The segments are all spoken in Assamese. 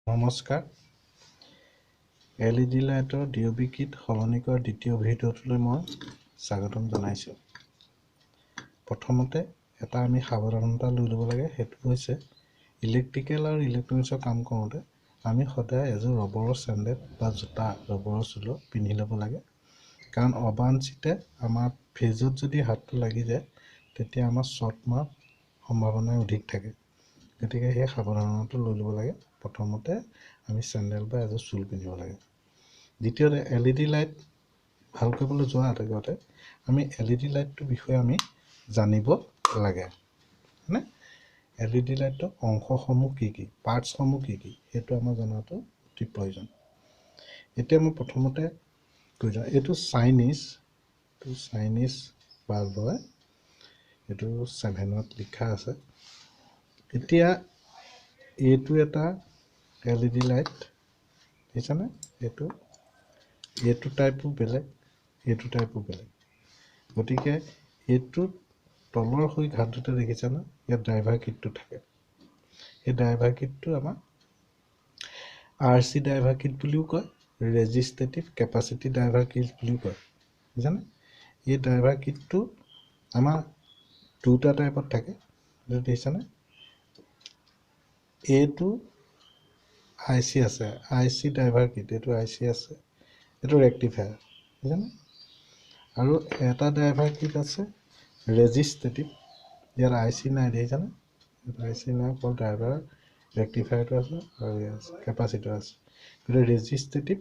নমস্কাৰ LED লাইটৰ DOB কিট সলনি কৰাৰ দ্বিতীয় ভিডিঅ'টোলৈ মই স্বাগতম জনাইছোঁ। প্ৰথমতে এটা আমি সাৱধানতা লৈ ল'ব লাগে, সেইটো হৈছে ইলেক্ট্ৰিকেল আৰু ইলেক্ট্ৰনিক্সৰ কাম কৰোঁতে আমি সদায় এযোৰ ৰবৰৰ চেণ্ডেল বা জোতা ৰবৰৰ চোলা পিন্ধি ল'ব লাগে। কাৰণ অবাঞ্ছিতে আমাৰ ফ্ৰিজত যদি হাতটো লাগি যায় তেতিয়া আমাৰ শ্বৰ্ট মৰাৰ সম্ভাৱনা অধিক থাকে। গতিকে সেই সাৱধানতাটো লৈ ল'ব লাগে। প্ৰথমতে আমি চেণ্ডেল বা এযোৰ চুল পিন্ধিব লাগে। দ্বিতীয়তে LED লাইট ভাল কৰিবলৈ যোৱাৰ আগতে আমি LED লাইটটোৰ বিষয়ে আমি জানিব লাগে। মানে LED লাইটৰ অংশসমূহ কি কি, পাৰ্টছসমূহ কি কি, সেইটো আমাৰ জনাটো অতি প্ৰয়োজন। এতিয়া মই প্ৰথমতে কৈ যাওঁ, এইটো চাইনিজ বাল্ব হয়, এইটো 7ত লিখা আছে। এতিয়া এইটো এটা LED লাইট দেখিছানে? এইটো টাইপো বেলেগ, এইটো টাইপো বেলেগ। গতিকে এইটো তলৰ হৈ ঘাটটোতে দেখিছানে? ইয়াত ড্ৰাইভাৰ কিটটো থাকে। এই ড্ৰাইভাৰ কিটটো আমাৰ RC ড্ৰাইভাৰ কিট বুলিও কয়, ৰেজিষ্টেটিভ কেপাচিটি ড্ৰাইভাৰ কিট বুলিও কয়। বুজিছানে? এই ড্ৰাইভাৰ কিটটো আমাৰ দুটা টাইপত থাকে। এইটো দেখিছানে? এইটো IC আছে, IC ড্ৰাইভাৰ কিট, এইটো IC আছে, এইটো ৰেক্টিফায়াৰ, বুজিছানে? আৰু এটা ড্ৰাইভাৰ কিট আছে ৰেজিষ্টেটিভ, ইয়াত IC নাই, দেখিছানে? ইয়াত IC নাই, অকল ড্ৰাইভাৰ ৰেক্টিফায়াৰটো আছে আৰু ইয়াত কেপাচিটৰ আছে। গতিকে ৰেজিষ্টেটিভ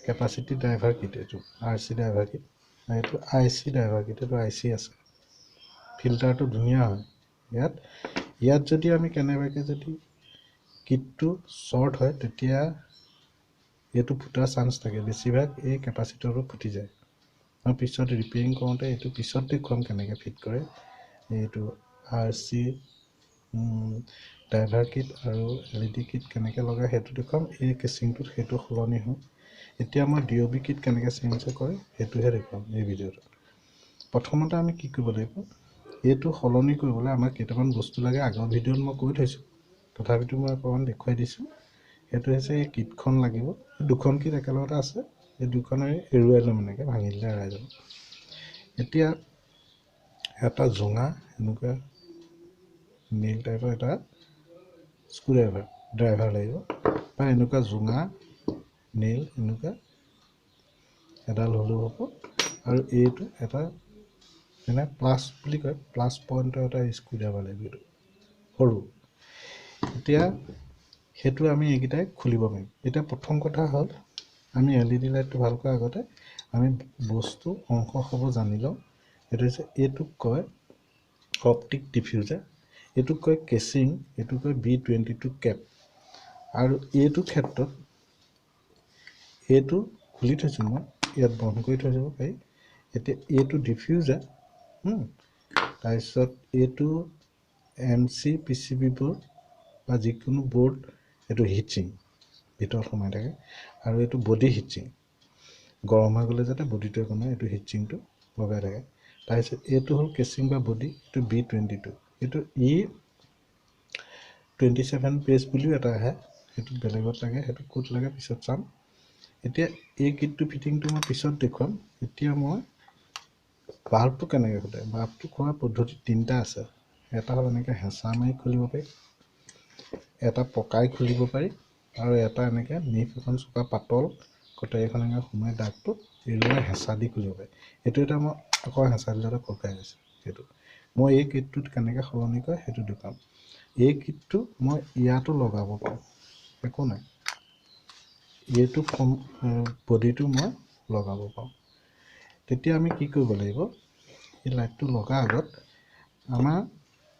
কেপাচিটি ড্ৰাইভাৰ কিট এইটো RC ড্ৰাইভাৰ কিট, আৰু এইটো IC ড্ৰাইভাৰ কিট, এইটো IC আছে। ফিল্টাৰটো ধুনীয়া হয়। ইয়াত যদি আমি কেনেবাকৈ যদি কিটটো শ্বৰ্ট হয় তেতিয়া এইটো ফুটাৰ চান্স থাকে। বেছিভাগ এই কেপাচিটৰটো ফুটি যায়। আৰু পিছত ৰিপেয়াৰিং কৰোঁতে এইটো পিছত দেখুৱাম কেনেকৈ ফিট কৰে। এইটো RC ড্ৰাইভাৰ কিট আৰু LED কিট কেনেকৈ লগায় সেইটো দেখুৱাম। এই কেচিংটোত সেইটো সলনি হয়। এতিয়া মই DOB কিট কেনেকৈ চেঞ্জ কৰে সেইটোহে দেখুৱাম এই ভিডিঅ'টোত। প্ৰথমতে আমি কি কৰিব লাগিব, এইটো সলনি কৰিবলৈ আমাক কেইটামান বস্তু লাগে। আগৰ ভিডিঅ'ত মই কৈ থৈছোঁ, তথাপিতো মই অকণমান দেখুৱাই দিছোঁ। সেইটো হৈছে এই কিটখন লাগিব। দুখন কিট একেলগতে আছে, এই দুখন এৰুৱাই ল'ম, এনেকৈ ভাঙি দিলে এৰাই যাব। এতিয়া এটা জোঙা এনেকুৱা নীল টাইপৰ এটা স্ক্ৰু ড্ৰাইভাৰ লাগিব, বা এনেকুৱা জোঙা নীল এনেকুৱা এডাল হ'লেও হ'ব। আৰু এইটো এটা যেনে প্লাছ বুলি কয়, প্লাছ পইণ্টৰ এটা স্ক্ৰু ড্ৰাইভাৰ লাগিব, এইটো সৰু। এতিয়া সেইটো আমি এইকেইটাই খুলিব পাৰিম। এতিয়া প্ৰথম কথা হ'ল আমি LED লাইটটো ভাল কৰাৰ আগতে আমি বস্তু অংশসমূহ জানি লওঁ। সেইটো হৈছে, এইটোক কয় অপটিক ডিফিউজাৰ, এইটোক কয় কেচিং, এইটোক কয় B22 কেপ। আৰু এইটো ক্ষেত্ৰত এইটো খুলি থৈছোঁ মই, ইয়াত বন্ধ কৰি থৈ যাব পাৰি। এতিয়া এইটো ডিফিউজাৰ, তাৰপিছত এইটো MC PCB বৰ্ড বা যিকোনো বৰ্ড, এইটো হিটচিং ভিতৰত সোমাই থাকে। আৰু এইটো বডি হিটচিং, গৰম হৈ গ'লে যাতে বডিটো একো নহয়, এইটো হিটচিংটো লগাই থাকে। তাৰপিছত এইটো হ'ল কেচিং বা বডি, এইটো B22, এইটো E27 পেজ বুলিও এটা আহে, সেইটো বেলেগত লাগে, সেইটো ক'ত লাগে পিছত চাম। এতিয়া এই কিটটো ফিটিংটো মই পিছত দেখুৱাম। এতিয়া মই বাল্বটো কেনেকৈ খোলে। বাল্বটো খোলাৰ পদ্ধতি তিনিটা আছে। এটা হ'ল এনেকৈ হেঁচা মাৰি খুলিব পাৰি, এটা পকাই খুলিব পাৰি, আৰু এটা এনেকৈ নিফ এখন চোকা পাতল কটাৰী এখন এনেকৈ সোমাই দাগটো এৰুৱাই হেঁচা দি খুলিব পাৰি। এইটো এটা মই আকৌ হেঁচা দিলে খোলখাই গৈছে। সেইটো মই এই কিটটোত কেনেকৈ সলনি কৰে সেইটো দেখুৱাম। এই কিটটো মই ইয়াতো লগাব পাৰোঁ, একো নাই। এইটো বডিটো মই লগাব পাৰোঁ। তেতিয়া আমি কি কৰিব লাগিব, এই লাইটটো লগাৰ আগত আমাৰ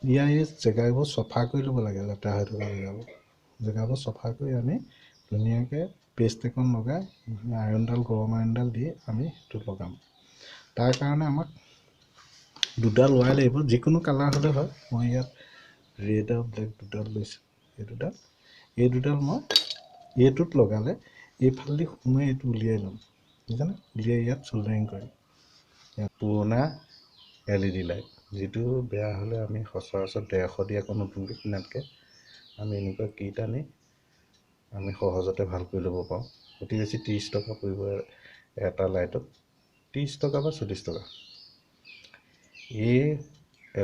ইয়াৰ এই জেগাবোৰ চফা কৰি ল'ব লাগে। লেতেৰা হৈ থকা জেগাবোৰ চফা কৰি আমি ধুনীয়াকৈ পেষ্ট এখন লগাই আইৰণডাল, গৰম আইৰণডাল দি আমি সেইটো লগাম। তাৰ কাৰণে আমাক দুডাল ৱায়াৰ লাগিব, যিকোনো কালাৰ হ'লে হয়। মই ইয়াত ৰেড আৰু ব্লেক দুডাল লৈছোঁ। এই দুডাল মই এইটোত লগালে এইফালেদি সোমাই এইটো উলিয়াই ল'ম, বুজিছানে? উলিয়াই ইয়াত চল্ডাৰিং কৰিম। ইয়াত পুৰণা LED লাইট, যিটো বেয়া হ'লে আমি সচৰাচৰ 150 দি আকৌ নতুনকৈ কিনাতকৈ আমি এনেকুৱা কিট আনি আমি সহজতে ভাল কৰি ল'ব পাৰোঁ। অতি বেছি 30 টকা পৰিব এটা লাইটত, 30 টকা বা 40 টকা। এই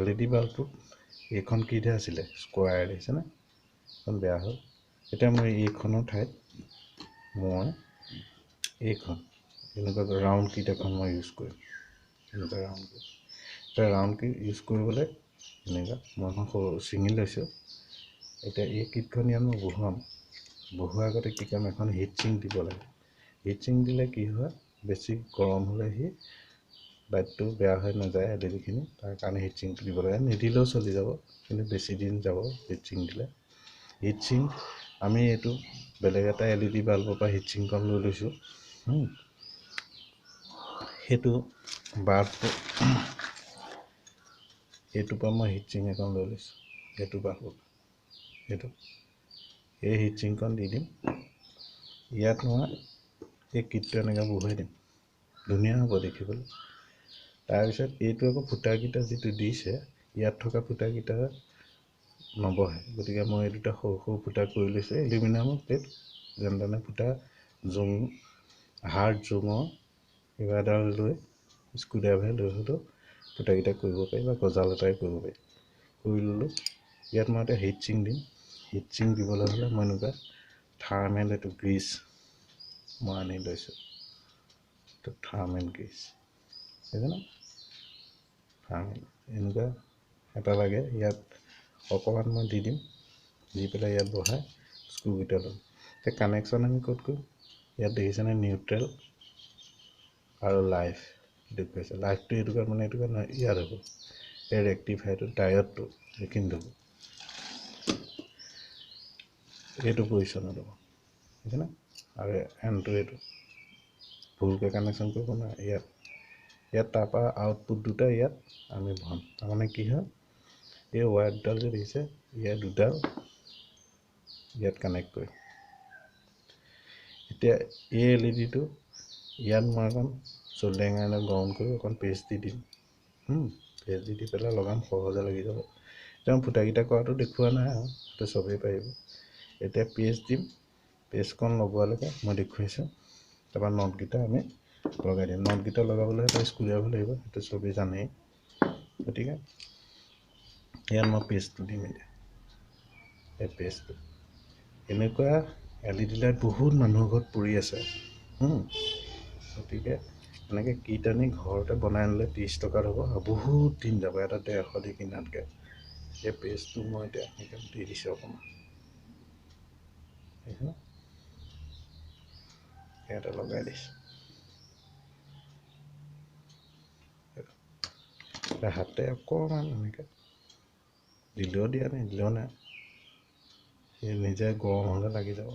LED বাল্বটোত এইখন কিটে আছিলে স্কোয়াৰ দেখিছেনে, এখন বেয়া হ'ল। এতিয়া মই এইখনৰ ঠাইত মই এইখন এনেকুৱা ৰাউণ্ড কিট এখন মই ইউজ কৰিম। এনেকুৱা ৰাউণ্ড কিট, এতিয়া ৰাউণ্ড কিট ইউজ কৰিবলৈ এনেকুৱা মই এখন সৰু ছিঙি লৈছোঁ। এতিয়া এই কিটখন ইয়াত মই বহুৱাম। বহুৱাৰ আগতে কি কাম, এখন হিট চিং দিব লাগে। হিট চিং দিলে কি হয়, বেছি গৰম হ'লে সি লাইটটো বেয়া হৈ নাযায় LEDখিনি, তাৰ কাৰণে হিট চিংটো দিব লাগে। নিদিলেও চলি যাব, কিন্তু বেছি দিন যাব হিট চিং দিলে। হিট চিং আমি এইটো বেলেগ এটা LED বাল্বৰ পৰা হিট চিংখন লৈ লৈছোঁ। সেইটো বাল্বটো এইটোৰ পৰা মই হিট চিং এখন লৈ লৈছোঁ, সেইটো বাল্বৰ সেইটো এই হিট চিংখন দি দিম। ইয়াত মই এই কিটটো এনেকৈ বহুৱাই দিম, ধুনীয়া হ'ব দেখিবলৈ। তাৰপিছত এইটো আকৌ ফুটাকেইটা যিটো দিছে, ইয়াত থকা ফুটাকেইটা নবহে, গতিকে মই এই দুটা সৰু সৰু ফুটা কৰি লৈছোঁ। এলুমিনিয়ামৰ প্লেট যেনে তেনে ফুটা, জোং হাৰ্ড জোঙৰ কিবা এডাল লৈ স্ক্ৰুড্ৰাইভাৰ লৈ হ'লেও ফুটাকেইটা কৰিব পাৰি, বা গজাল এটাই কৰিব পাৰি। কৰি ল'লোঁ। ইয়াত মই এতিয়া হিট চিং দিম। হিট চিং দিবলৈ হ'লে মই এনেকুৱা থাৰ্মেল এইটো গ্ৰীজ মই আনি লৈছোঁ। এইটো থাৰ্মেল গ্ৰীজ বুজিছেনে, থাৰ্মেল এনেকুৱা এটা লাগে। ইয়াত অকণমান মই দি দিম, দি পেলাই ইয়াত বহাই স্ক্ৰুকেইটা ল'ম। এতিয়া কানেকশ্যন আমি ক'ত কৰিম, ইয়াত দেখিছেনে নিউট্ৰেল আৰু লাইফ দেখুৱাইছে। লাইফটো এইটো মানে এইটো নহয়, ইয়াত হ'ব এই ৰেক্টিফাইটো ডায়ডটো এইখিনিত হ'ব, এইটো পজিশ্যনত হ'ব বুজিছেনে। আৰু এনটো এইটো ভুলকৈ কানেকশ্যন কৰিব নোৱাৰে। ইয়াত তাৰপৰা আউটপুট দুটা ইয়াত আমি ভৰাম। তাৰমানে কি হয়, এই ৱায়াৰ দুডাল যে দেখিছে, ইয়াত দুডাল ইয়াত কানেক্ট কৰিম। এতিয়া এই LEDটো ইয়াত মই অকণ চল্ডাৰিং আইৰণত গৰম কৰি অকণ পেষ্ট দি দিম। পেষ্ট দি পেলাই লগাম, সহজে লাগি যাব। এতিয়া ফুটাকেইটা কৰাটো দেখুওৱা নাই আৰু, সেইটো চবেই পাৰিব। এতিয়া পেষ্ট দিম, পেষ্টকণ লগোৱালৈকে মই দেখুৱাইছোঁ। তাৰপৰা নটকেইটা আমি লগাই দিম। নটকেইটা লগাবলৈ এটা স্ক্ৰুড্ৰাইভাৰ লাগিব, সেইটো চবেই জানেই। গতিকে ইয়াত মই পেষ্টটো দিম। এতিয়া এই পেষ্টটো এনেকুৱা LED লাইট বহুত মানুহৰ ঘৰত পৰি আছে। গতিকে এনেকৈ কিট আনি ঘৰতে বনাই আনিলে 30 টকাত হ'ব আৰু বহুত দিন যাব, এটা 150 দি কিনাতকৈ। এই পেষ্টটো মই এতিয়া দি দিছোঁ অকণমান, ইয়াতে লগাই দিছোঁ। হাতে অকণমান এনেকৈ দিলেও দিয়া, নিদিলেও নাই, সি নিজে গৰম হ'লে লাগি যাব।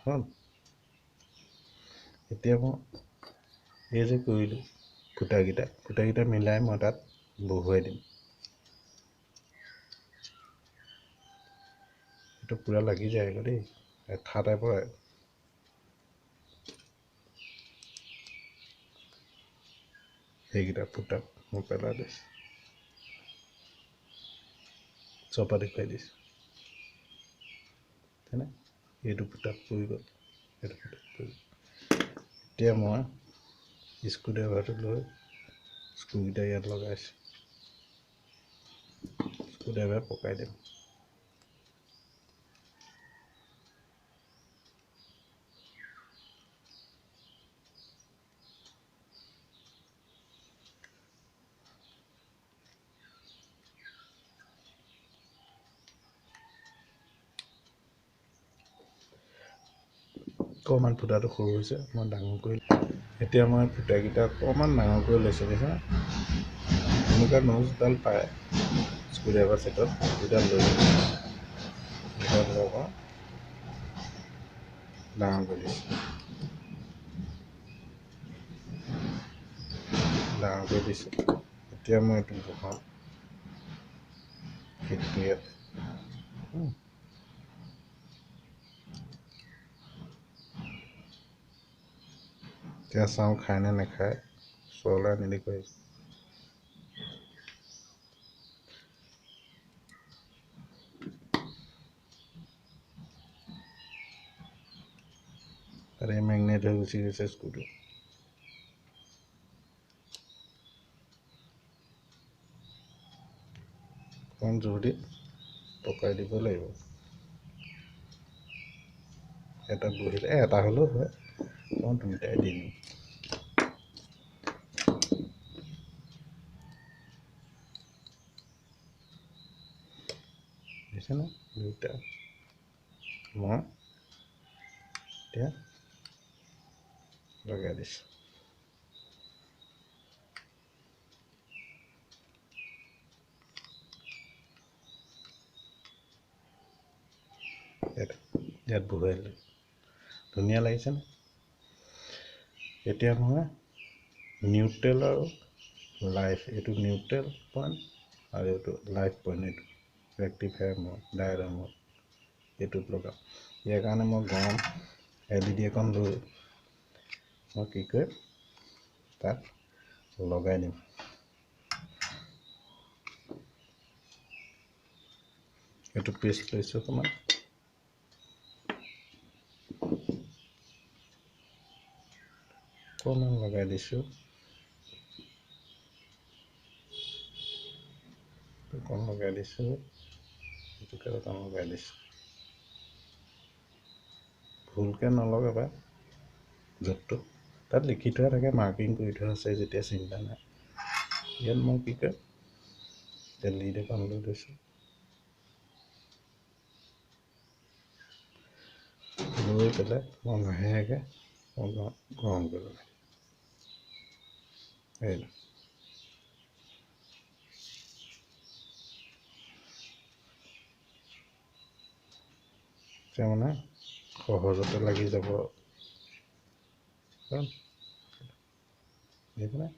হ'ল। এতিয়া মই এই যে কৰিলোঁ ফুটাকেইটা মিলাই মই তাত বহুৱাই দিম। এইটো পূৰা লাগি যায় আকৌ দেই, এঠা টাইপৰ। সেইকেইটা ফুটাত মই পেলাই দিছোঁ, চপা দেখুৱাই দিছোঁ। তেনে এইটো ফুটাত পৰি গ'ল, এইটো ফুটাত পৰি গ'ল। এতিয়া মই স্ক্ৰুড্ৰাইভাৰটো লৈ স্ক্ৰুকেইটা ইয়াত লগাইছোঁ, স্ক্ৰুড্ৰাইভাৰ পকাই দিম। অকণমান ফুটাটো সৰু হৈছে, মই ডাঙৰ কৰি এতিয়া মই ফুটাকেইটা অকণমান ডাঙৰ কৰি লৈছোঁ। বুজিছা, এনেকুৱা নজডাল পায় স্ক্ৰুড্ৰাইভাৰ ছেটত, দুডাল লৈ দুডাল ডাঙৰ কৰি দিছোঁ, ডাঙৰ কৰি দিছোঁ। এতিয়া মই এইটো বহাম সেইটো ইয়াত। এতিয়া চাওঁ খায় নে নাখায়, ওচৰলৈ আনি দেখুৱাইছোঁ। তাৰে মেগনেট হৈ গুচি গৈছে স্ক্ৰুটো অকণ জোৰ দি পকাই দিব লাগিব এটা বহিলে এটা হ'লেও হয় মই দুটাই দি দিম দিছে না দুটা মই এতিয়া লগাই দিছোঁ ইয়াত বহুৱাই দিলোঁ ধুনীয়া লাগিছেনে এতিয়া মই নিউট্ৰেল আৰু লাইফ এইটো নিউট্ৰেল পইণ্ট আৰু এইটো লাইফ পইণ্ট এইটো ৰেক্টিফায়াৰ মই ডায়োডৰ মই এইটোত লগাম ইয়াৰ কাৰণে মই গৰম LED এখন লৈ মই কি কৰিম তাত লগাই দিম এইটো পেষ্ট লৈছোঁ অকণমান অকণমান লগাই দিছোঁ অকণ লগাই দিছোঁ এইটোকে অকণ লগাই দিছোঁ ভুলকৈ নলগাবা য'তটো তাত লিখি থোৱা থাকে মাৰ্কিং কৰি থোৱা আছে যেতিয়া চিন্তা নাই ইয়াত মই কি কয় LED এখন লৈ লৈছোঁ লৈ পেলাই মই লাহেকৈ গৰম কৰিব লাগে এইটো মানে সহজতে লাগি যাব দেখিছেনে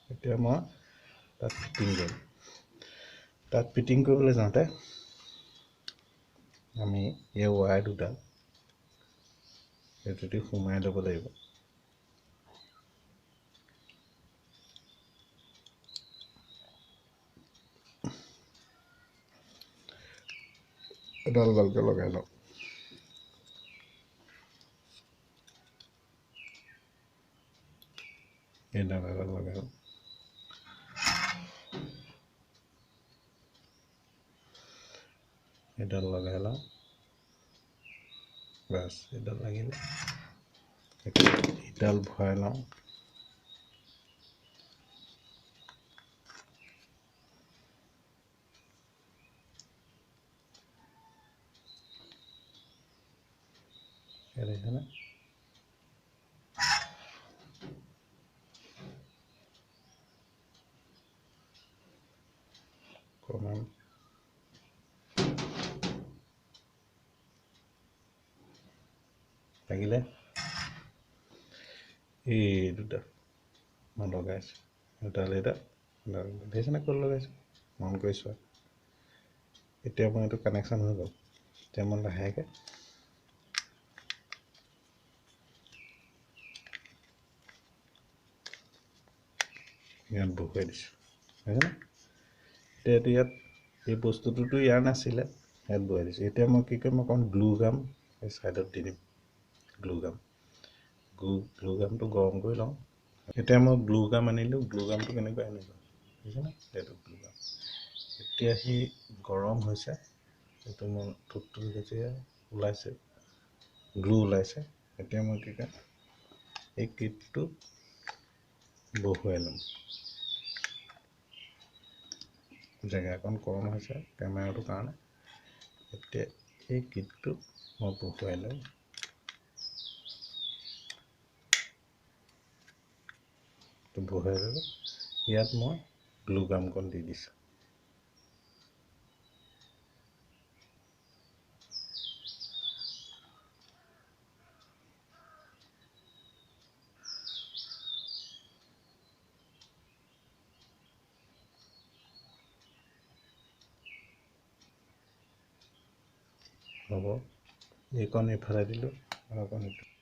এতিয়া মই তাত ফিটিং কৰিম তাত ফিটিং কৰিবলৈ যাওঁতে আমি এই ৱায়াৰ দুডাল এইটোতে সোমাই ল'ব লাগিব এডাল ভালকৈ লগাই লওঁ এডাল লগাই লওঁ এডাল লগাই লওঁ বাছ এডাল লাগিলে এডাল ভৰাই লওঁ দেখিছেনে অকণমান লাগিলে এই দুটা মই লগাইছোঁ এডাল দেখিছেনে ক'ত লগাইছোঁ মন কৰিছোঁ এতিয়া মই এইটো কানেকশ্যন হৈ গ'ল এতিয়া মই লাহেকৈ ইয়াত বহুৱাই দিছোঁ বুজিছেনে এতিয়া ইয়াত এই বস্তুটোতো ইয়াৰ নাছিলে ইয়াত বহুৱাই দিছোঁ এতিয়া মই কি কৰিম অকণ গ্লু গাম এই ছাইডত দি দিম গ্লু গামটো গৰম কৰি লওঁ এতিয়া মই গ্লু গাম আনিলোঁ গ্লু গামটো কেনেকৈ আনিলোঁ বুজিছেনে এইটো গ্লু গাম এতিয়া সি গৰম হৈছে এইটো মই থুপটো যেতিয়া ওলাইছে গ্লু ওলাইছে এতিয়া মই কি কৰিম এই কিটটো বহুৱাই ল'ম জেগাকণ কম হৈছে কেমেৰাটোৰ কাৰণে এতিয়া এই কিটটো মই বহুৱাই লওঁ বহুৱাই ল'লোঁ ইয়াত মই গ্লু গামকণ দি দিছোঁ হ'ব এইকণ এইফালে দিলোঁ আৰু অকণ এইটো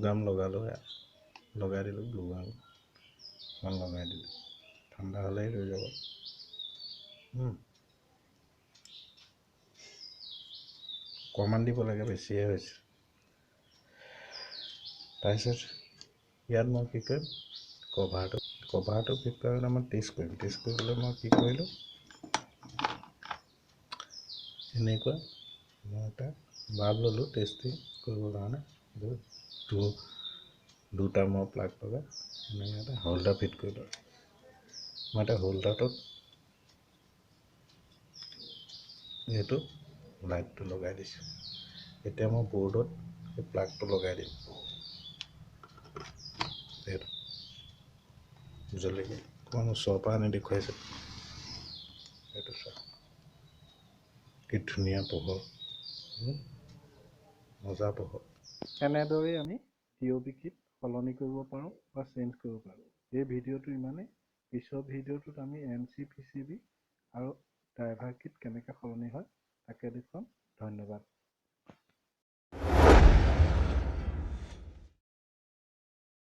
গাম লগালোঁ, লগাই দিলোঁ ব্লু গাম লগাই দিলোঁ, ঠাণ্ডা হ'লেই হৈ যাব। অকণমান দিব লাগে, বেছিয়ে হৈছে। তাৰপিছত ইয়াত মই কি কৰিম, কভাৰটো কি কৰিলে মই টেষ্ট কৰিবলৈ মই কি কৰিলোঁ, এনেকুৱা মই এটা বাল্ব ল'লোঁ টেষ্টিং কৰিবৰ কাৰণে। দুটা মই প্লাগ লগাই এনেকৈ এটা হোল্ডাৰ ফিট কৰিলোঁ। মই এটা হোল্ডাৰটোত এইটো লাইটটো লগাই দিছোঁ। এতিয়া মই বৰ্ডত এই প্লাগটো লগাই দিম। এইটো জ্বলিব, অকণমান ওচৰৰ পৰা আনি দেখুৱাইছোঁ। এইটো চোৱা কি ধুনীয়া পোহৰ, মজা পোহৰ। এনেদৰেই আমি DOB কিট সলনি কৰিব পাৰোঁ বা চেঞ্জ কৰিব পাৰোঁ। এই ভিডিঅ'টো ইমানেই। পিছৰ ভিডিঅ'টোত আমি MC PCB আৰু ড্ৰাইভাৰ কিট কেনেকৈ সলনি হয় তাকে দেখুৱাম। ধন্যবাদ।